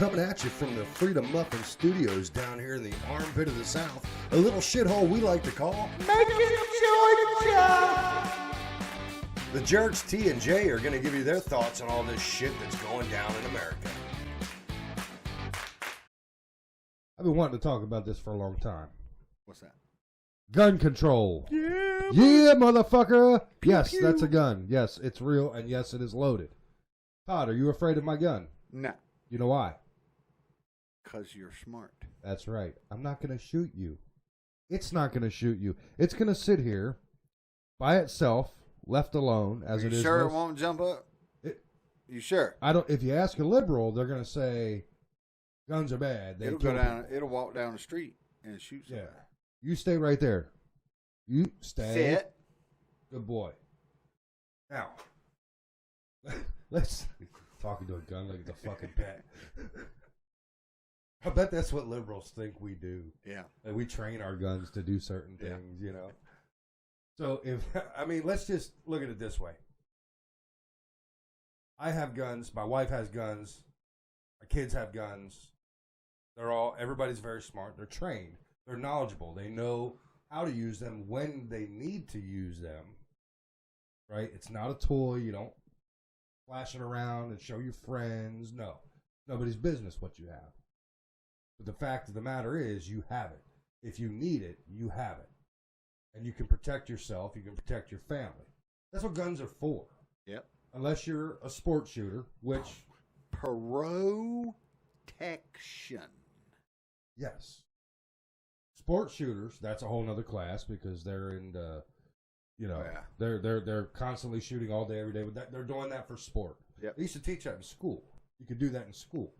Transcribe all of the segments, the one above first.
Coming at you from the Freedom Muffin Studios down here in the armpit of the South, a little shithole we like to call Making Georgia. the Jerks T and J are going to give you their thoughts on all this shit that's going down in America. I've been wanting to talk about this for a long time. What's that? Gun control. Yeah, Yeah, motherfucker. Pew, Yes, pew. that's a gun. Yes, it's real, and yes, it is loaded. Todd, are you afraid of my gun? No, You know why? because you're smart. That's right. I'm not going to shoot you. It's not going to shoot you. It's going to sit here by itself, left alone, as you it is. sure it won't jump up? You sure? I don't. If you ask a liberal, they're going to say guns are bad. They It'll kill go down. people. It'll walk down the street and shoot somebody. Yeah. You stay right there. You stay. Sit. Good boy. Now, let's talking to a gun like it's a fucking pet. I bet that's what liberals think we do. Yeah. Like we train our guns to do certain things, you know. So let's just look at it this way. I have guns. My wife has guns. My kids have guns. Everybody's very smart. They're trained. They're knowledgeable. They know how to use them when they need to use them. Right? It's not a toy. You don't flash it around and show your friends. No. Nobody's business what you have. But the fact of the matter is you have it. If you need it, you have it. And you can protect yourself. You can protect your family. That's what guns are for. Yep. Unless you're a sports shooter, which... Protection. Yes. Sports shooters, that's a whole nother class because they're in the, they're constantly shooting all day, every day. But they're doing that for sport. Yep. They used to teach that in school. You could do that in school.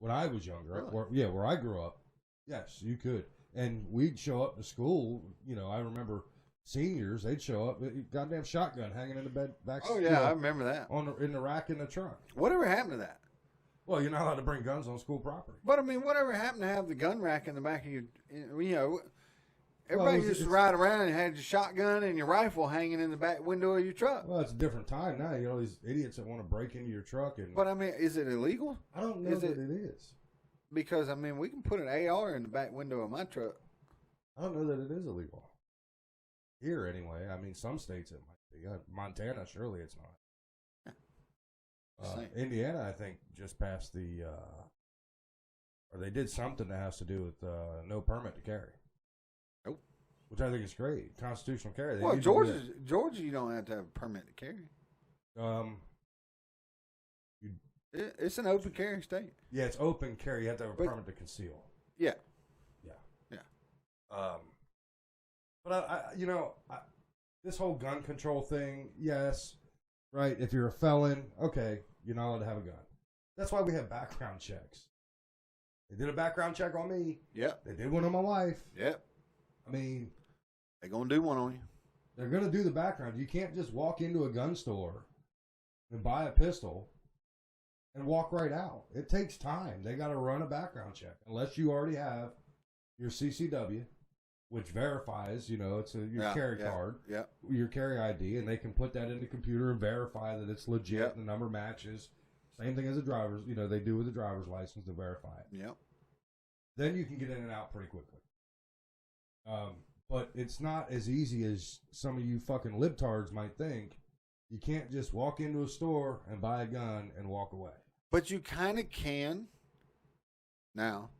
When I was younger, Really? where I grew up, yes, you could. And we'd show up to school. I remember seniors, they'd show up, goddamn shotgun hanging in the bed back. Oh yeah, I remember that. In the rack in the trunk. Whatever happened to that? Well, you're not allowed to bring guns on school property. But I mean, whatever happened to have the gun rack in the back of your? Everybody Well, used to ride around and had your shotgun and your rifle hanging in the back window of your truck. Well, it's a different time now. You know, these idiots that want to break into your truck and. But I mean, is it illegal? I don't know that it is. Because I mean, we can put an AR in the back window of my truck. I don't know that it is illegal. Here, anyway. I mean, some states it might be. Montana, surely it's not. Indiana, I think, just passed or they did something that has to do with no permit to carry. Nope. Which I think is great. Constitutional carry. Well, Georgia, you don't have to have a permit to carry. It's an open carry state. Yeah, it's open carry. You have to have a permit to conceal. Yeah. But this whole gun control thing, yes, right. If you're a felon, okay, you're not allowed to have a gun. That's why we have background checks. They did a background check on me. Yep. They did one on my wife. Yep. I mean, they're gonna do one on you. they're gonna do the background. You can't just walk into a gun store and buy a pistol and walk right out. It takes time. They got to run a background check unless you already have your CCW, which verifies, it's your carry card, your carry ID, and they can put that in the computer and verify that it's legit, the number matches. Same thing as a driver's, they do with the driver's license to verify it. Yep. Then you can get in and out pretty quickly. But it's not as easy as some of you fucking libtards might think. You can't just walk into a store and buy a gun and walk away. But you kind of can. Now,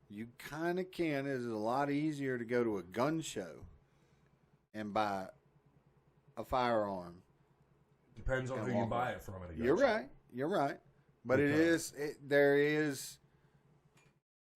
you kind of can. It's a lot easier to go to a gun show and buy a firearm. Depends on who you buy it from. You're right. You're right. But there is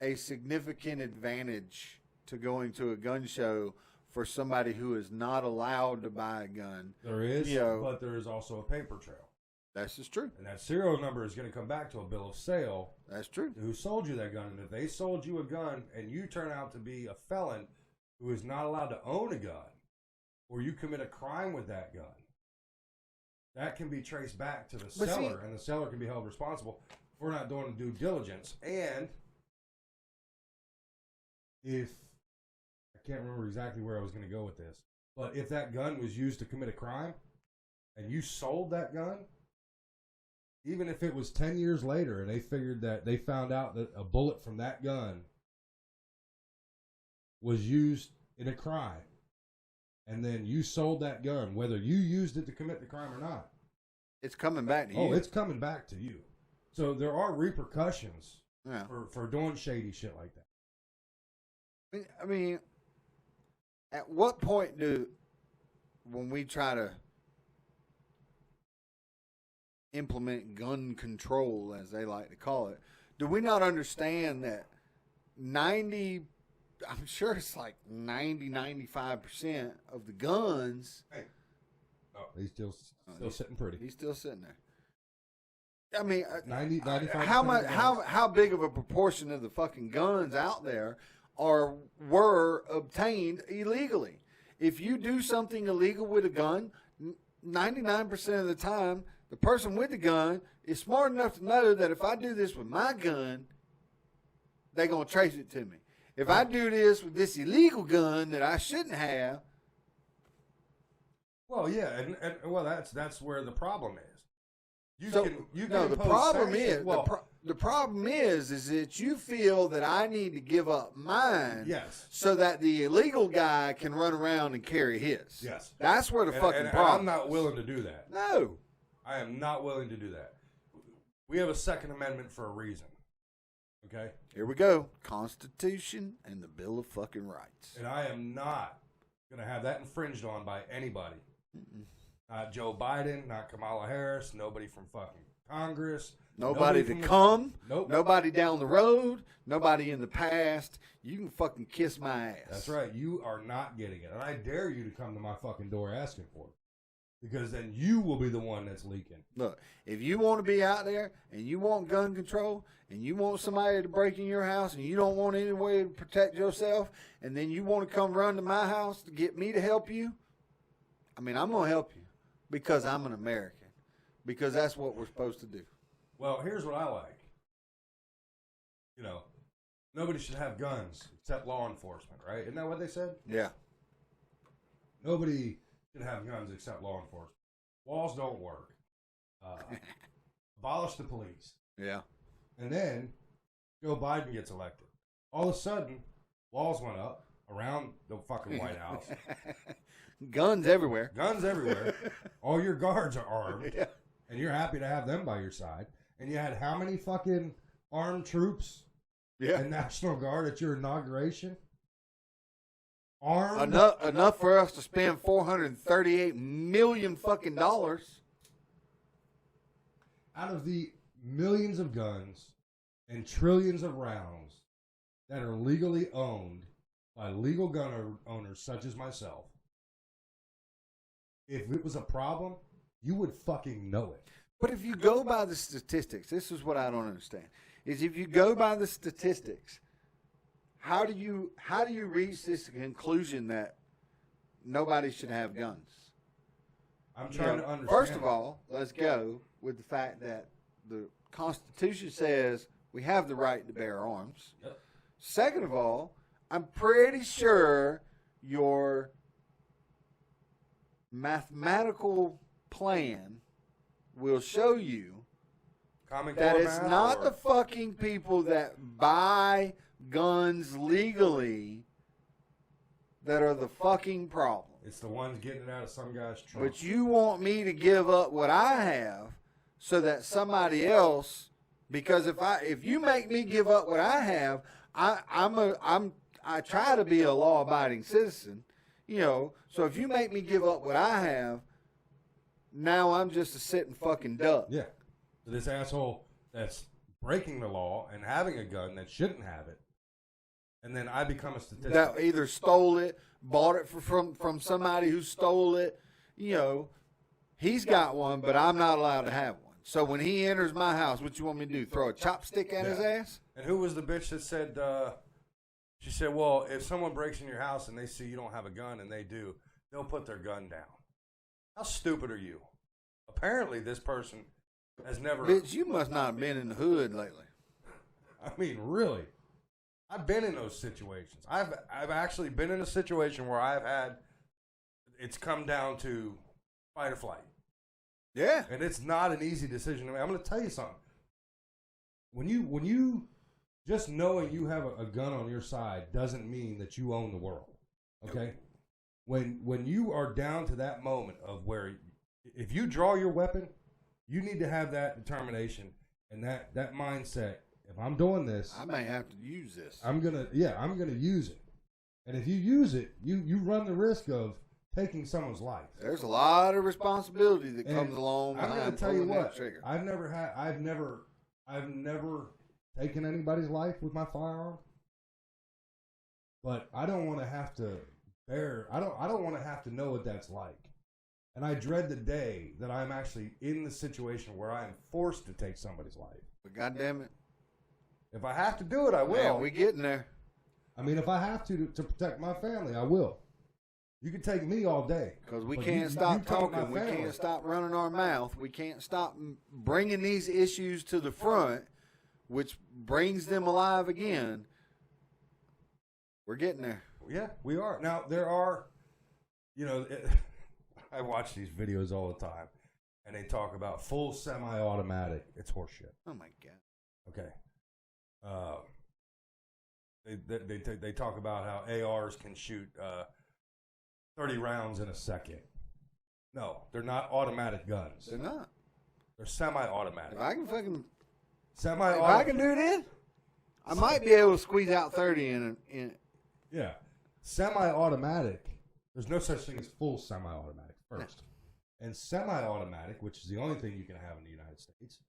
a significant advantage to going to a gun show for somebody who is not allowed to buy a gun. There is, but there is also a paper trail. That's just true. And that serial number is going to come back to a bill of sale. That's true. Who sold you that gun? And if they sold you a gun and you turn out to be a felon who is not allowed to own a gun, or you commit a crime with that gun, that can be traced back to the seller, and the seller can be held responsible for not doing due diligence. And if I can't remember exactly where I was going to go with this, but if that gun was used to commit a crime and you sold that gun, even if it was 10 years later and they found out that a bullet from that gun was used in a crime, and then you sold that gun, whether you used it to commit the crime or not, it's coming back to you. oh, it's coming back to you. So there are repercussions Yeah. for doing shady shit like that. I mean, at what point when we try to implement gun control, as they like to call it, do we not understand that I'm sure it's like 95% of the guns. Hey. Oh, he's still sitting pretty. He's still sitting there. I mean, 95%. How big of a proportion of the fucking guns out there were obtained illegally? If you do something illegal with a gun, 99% of the time, the person with the gun is smart enough to know that if I do this with my gun, they're going to trace it to me. If I do this with this illegal gun that I shouldn't have. Well, yeah, and well, that's where the problem is. The problem is the problem is that you feel that I need to give up mine, yes, so that the illegal guy can run around and carry his. Yes, that's where the fucking and problem. I'm not willing to do that. No, I am not willing to do that. We have a Second Amendment for a reason. Okay, here we go. Constitution and the Bill of fucking Rights. And I am not going to have that infringed on by anybody. Not Joe Biden, not Kamala Harris, nobody from fucking Congress. Nobody to come. Nope. Nobody down the road. Nobody in the past. You can fucking kiss my ass. That's right. You are not getting it. And I dare you to come to my fucking door asking for it. Because then you will be the one that's leaking. Look, if you want to be out there and you want gun control and you want somebody to break in your house and you don't want any way to protect yourself, and then you want to come run to my house to get me to help you, I mean, I'm going to help you because I'm an American. Because that's what we're supposed to do. Well, here's what I like. You know, nobody should have guns except law enforcement, right? Isn't that what they said? Yeah. Nobody should have guns except law enforcement. Walls don't work. Abolish the police. Yeah. And then Joe Biden gets elected. All of a sudden, walls went up around the fucking White House. Guns everywhere. Guns everywhere. All your guards are armed. Yeah. And you're happy to have them by your side. And you had how many fucking armed troops and National Guard at your inauguration? Armed. Enough for us to spend $438 million fucking dollars. Out of the millions of guns and trillions of rounds that are legally owned by legal gun owners such as myself, if it was a problem, you would fucking know it. But if you go by the statistics, this is what I don't understand, is if you go by the statistics, how do you reach this conclusion that nobody should have guns? I'm trying to understand. First of all, let's go with the fact that the Constitution says we have the right to bear arms. Yep. Second of all, I'm pretty sure your mathematical plan will show you that it's not the fucking people that buy guns legally that are the fucking problem. It's the ones getting it out of some guy's trunk. But you want me to give up what I have so that somebody else, because if you make me give up what I have, I try to be a law-abiding citizen, you know. So if you make me give up what I have, now I'm just a sitting fucking duck. Yeah. So this asshole that's breaking the law and having a gun that shouldn't have it, and then I become a statistic. That either stole it, bought it from somebody who stole it, you know, he's got one, but I'm not allowed to have one. So when he enters my house, what you want me to do? Throw a chopstick at his ass? And who was the bitch that said, she said, well, if someone breaks in your house and they see you don't have a gun and they do, they'll put their gun down. How stupid are you? Apparently this person has never... Bitch, you must not have been in the hood lately. I mean, really. I've been in those situations. I've actually been in a situation where it's come down to fight or flight. Yeah. And it's not an easy decision to make. I'm going to tell you something. When you just knowing you have a gun on your side doesn't mean that you own the world. Okay? When you are down to that moment of where if you draw your weapon, you need to have that determination and that mindset. If I'm doing this, I may have to use this. I'm gonna use it. And if you use it, you run the risk of taking someone's life. There's a lot of responsibility that comes along. I'm gonna tell you what. Trigger. I've never taken anybody's life with my firearm. But I don't want to have to bear. I don't want to have to know what that's like. And I dread the day that I'm actually in the situation where I am forced to take somebody's life. But goddamn it, if I have to do it, I will. Man, we getting there. I mean, if I have to protect my family, I will. You can take me all day. Because we can't stop talking. We can't stop running our mouth. We can't stop bringing these issues to the front, which brings them alive again. We're getting there. Yeah, we are. Now, there are, I watch these videos all the time, and they talk about full semi-automatic. It's horseshit. Oh, my God. Okay. They talk about how ARs can shoot 30 rounds in a second. No, they're not automatic guns. They're not. They're semi-automatic. If I can fucking... Semi-automatic. If I can do this, I might be able to squeeze out 30 in Yeah. Semi-automatic, there's no such thing as full semi-automatic first. No. And semi-automatic, which is the only thing you can have in the United States,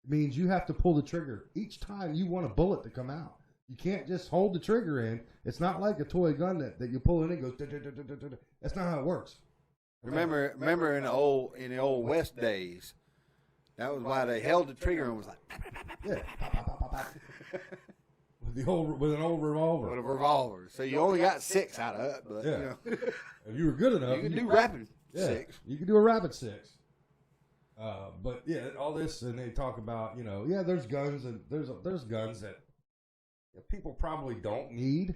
means you have to pull the trigger each time you want a bullet to come out. You can't just hold the trigger in. It's not like a toy gun that you pull in and it goes. That's not how it works. Remember in the old West days, that was why they held the trigger and was like, yeah, with an old revolver. With a revolver. So you only got 6 out of it, but yeah. If you were good enough, you could do rapid 6. You could do a rapid 6. But yeah, all this, and they talk about, there's guns and there's guns that people probably don't need,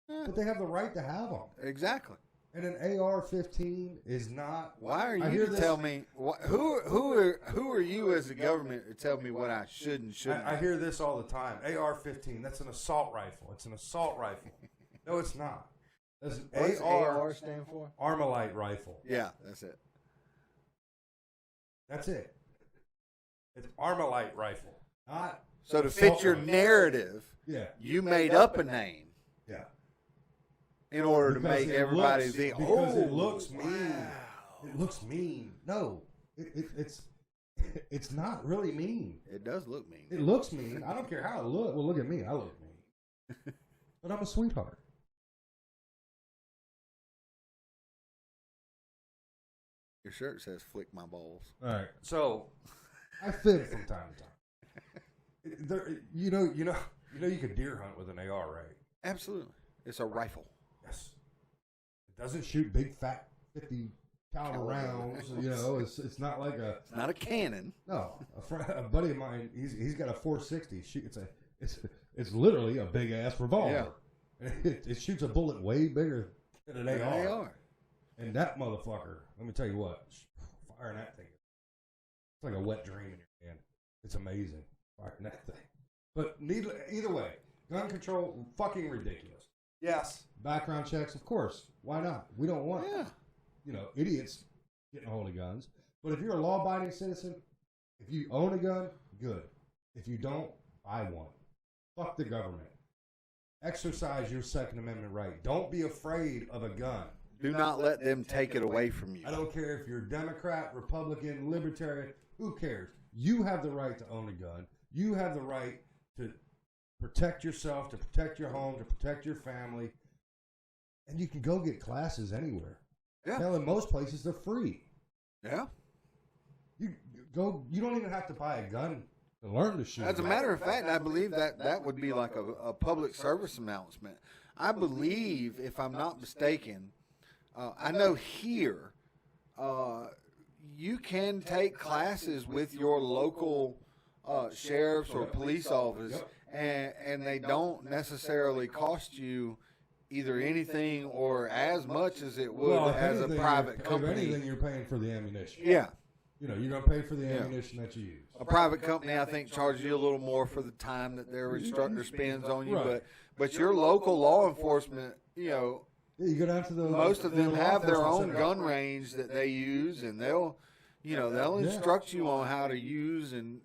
but they have the right to have them. Exactly. And an AR-15 is not. Why are you to tell me? Who are you as a government to tell me what I should and shouldn't? I hear this all the time. AR-15. That's an assault rifle. It's an assault rifle. No, it's not. That's an What's AR stand for? Armalite rifle. Yeah, that's it. That's it. It's Armalite rifle. Not. So to fit your narrative, you made up a name. Yeah. In order to make everybody think, because it looks mean. Wow. It looks mean. No, it's not really mean. It does look mean. It looks mean. I don't care how it looks. Well, look at me. I look mean. But I'm a sweetheart. Your shirt says "flick my balls." All right. So I fib from time to time. You can deer hunt with an AR, right? Absolutely. It's a rifle. Yes. It doesn't shoot big fat 50 caliber rounds. It's not like a. It's not a cannon. No, a buddy of mine. He's got a 460. It's literally a big ass revolver. Yeah. It shoots a bullet way bigger than an AR. And that motherfucker, let me tell you what, firing that thing, it's like a wet dream in your hand. It's amazing, firing that thing. But either way, gun control, fucking ridiculous. Yes. Background checks, of course. Why not? We don't want, idiots getting a hold of guns. But if you're a law-abiding citizen, if you own a gun, good. If you don't, buy one. Fuck the government. Exercise your Second Amendment right. Don't be afraid of a gun. Do not let them take it away from you. I don't care if you're Democrat, Republican, Libertarian. Who cares? You have the right to own a gun. You have the right to protect yourself, to protect your home, to protect your family. And you can go get classes anywhere. Yeah. Hell, in most places, they're free. Yeah. You don't even have to buy a gun to learn to shoot. As a matter of fact, I believe that would be like a public service announcement. I believe, if I'm not mistaken, I know here you can take classes with your local sheriffs or police office, and they don't necessarily cost you either anything or as much as it would Well, if as a anything, private If company. anything, you're paying for the ammunition. Yeah. You know, you're going to pay for the Yeah. ammunition that you use. A private company, I think, charges you a little more for the time that their instructor spends on you, Right. but your local law enforcement, you know, Yeah, you go down to the most of them law have their enforcement own center. gun range that they use, and they'll Yeah. instruct you on how to use and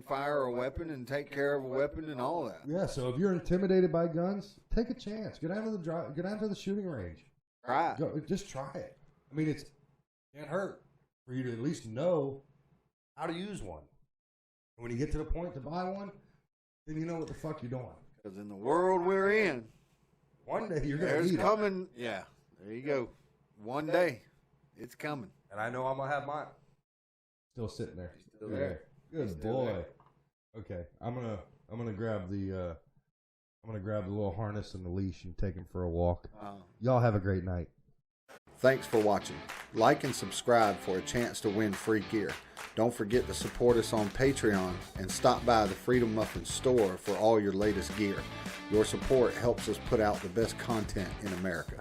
fire a weapon and take care of a weapon and all that. Yeah, so if you're intimidated by guns, take a chance. Go down to the shooting range. Right. Just try it. I mean, it can't hurt for you to at least know how to use one. And when you get to the point to buy one, then you know what the fuck you're doing. Because in the world we're in, One day you're going to there's need it. coming. Yeah, there you go. One day, it's coming. And I know I'm gonna have mine. Still sitting there. Still there. Good Still boy. there. Okay, I'm gonna grab the little harness and the leash and take him for a walk. Y'all have a great night. Thanks for watching. Like and subscribe for a chance to win free gear. Don't forget to support us on Patreon and stop by the Freedom Muffin store for all your latest gear. Your support helps us put out the best content in America.